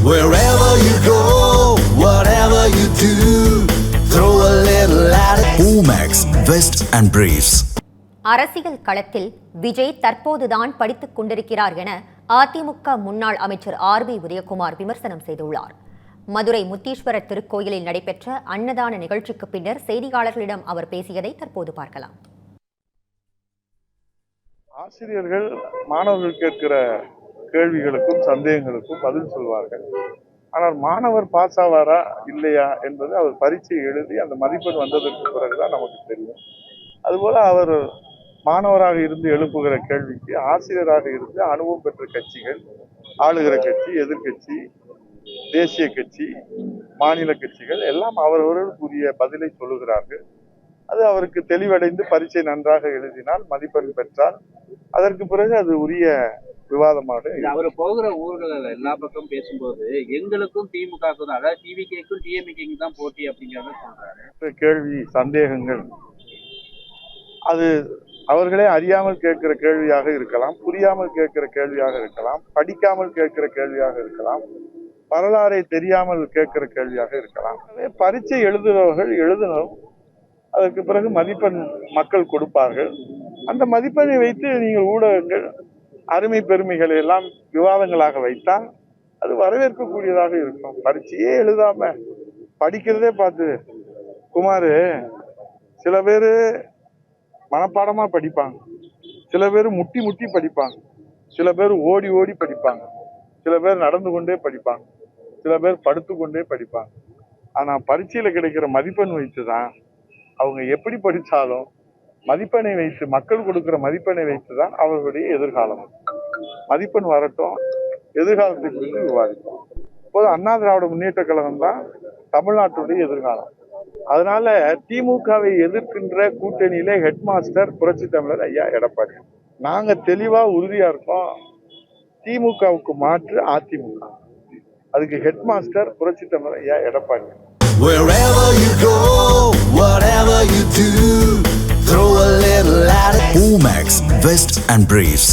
Wherever you go, whatever you do, throw a little at it. Omax, Vest and Briefs. அரசியல் களத்தில் விஜய் தற்போதுதான் படித்துக் கொண்டிருக்கிறார் என அதிமுக முன்னாள் அமைச்சர் ஆர்.பி. உதயகுமார் விமர்சனம் செய்துள்ளார். மதுரை முத்தீஸ்வரர் திருக்கோயிலில் நடைபெற்ற அன்னதான நிகழ்ச்சிக்கு பின்னர் செய்தியாளர்களிடம் அவர் பேசியதை தற்போது பார்க்கலாம். ஆசிரியர்கள் மாணவர்கள் கேட்கிற கேள்விகளுக்கும் சந்தேகங்களுக்கும் பதில் சொல்வார்கள். ஆனால் மாணவர் பாஸ் ஆவாரா இல்லையா என்பது அவர் பரீட்சை எழுதி அந்த மதிப்பெண் வந்ததற்கு பிறகுதான் நமக்கு தெரியும். அதுபோல அவர் மாணவராக இருந்து எழுப்புகிற கேள்விக்கு ஆசிரியராக இருந்து அனுபவம் பெற்ற கட்சிகள், ஆளுகிற கட்சி, எதிர்கட்சி, தேசிய கட்சி, மாநில கட்சிகள் எல்லாம் அவரவர்களுக்குரிய பதிலை சொல்லுகிறார்கள். அது அவருக்கு தெளிவடைந்து பரீட்சை நன்றாக எழுதினால் மதிப்பெண் பெற்றால் அதற்கு பிறகு அது உரிய விவாதமாக. அவர் போகிற ஊர்கள் எல்லா பக்கம் பேசும்போது எங்களுக்கும் திமுகவுக்கும் தான், அதாவது டிவிகேக்கும் டிஎம்கேக்கும் தான் போட்டி அப்படிங்கிறத சொல்றாரு. கேள்வி சந்தேகங்கள் அது அவர்களே அறியாமல் கேட்கிற கேள்வியாக இருக்கலாம், புரியாமல் கேட்கிற கேள்வியாக இருக்கலாம், படிக்காமல் கேட்கிற கேள்வியாக இருக்கலாம், வரலாறை தெரியாமல் கேட்கிற கேள்வியாக இருக்கலாம். பரீட்சை எழுதுகிறவர்கள் எழுதணும், அதற்கு பிறகு மதிப்பெண் மக்கள் கொடுப்பார்கள். அந்த மதிப்பெண்ணை வைத்து நீங்கள் ஊடகங்கள் அருமை பெருமைகளை எல்லாம் விவாதங்களாக வைத்தால் அது வரவேற்கக்கூடியதாக இருக்கும். பரீட்சையே எழுதாம படிக்கிறதே பார்த்து குமார், சில பேர் மனப்பாடமா படிப்பாங்க, சில பேர் முட்டி முட்டி படிப்பாங்க, சில பேர் ஓடி ஓடி படிப்பாங்க, சில பேர் நடந்து கொண்டே படிப்பாங்க, சில பேர் படுத்து கொண்டே படிப்பாங்க. ஆனா பரீட்சையில கிடைக்கிற மதிப்பெண் வைத்துதான் அவங்க எப்படி படித்தாலும் மதிப்பெண்ணை வைத்து, மக்கள் கொடுக்கிற மதிப்பெண்ணை வைத்துதான் அவர்களுடைய எதிர்காலம். மதிப்பெண் வரட்டும், எதிர்காலத்தை குறித்து விவாதிப்போம். இப்போது அண்ணா திராவிட முன்னேற்ற கழகம் தான் தமிழ்நாட்டுடைய எதிர்காலம். அதனால திமுகவை எதிர்க்கின்ற கூட்டணியில ஹெட் மாஸ்டர் புரட்சி தமிழர் ஐயா எடப்பாடி. நாங்க தெளிவா உறுதியா இருக்கோம், திமுகவுக்கு மாற்று அதிமுக. அதுக்கு ஹெட் மாஸ்டர் புரட்சி தமிழர் ஐயா Edappadi. Wherever you go, whatever you do, throw a little at it. Omax, Vest and Briefs.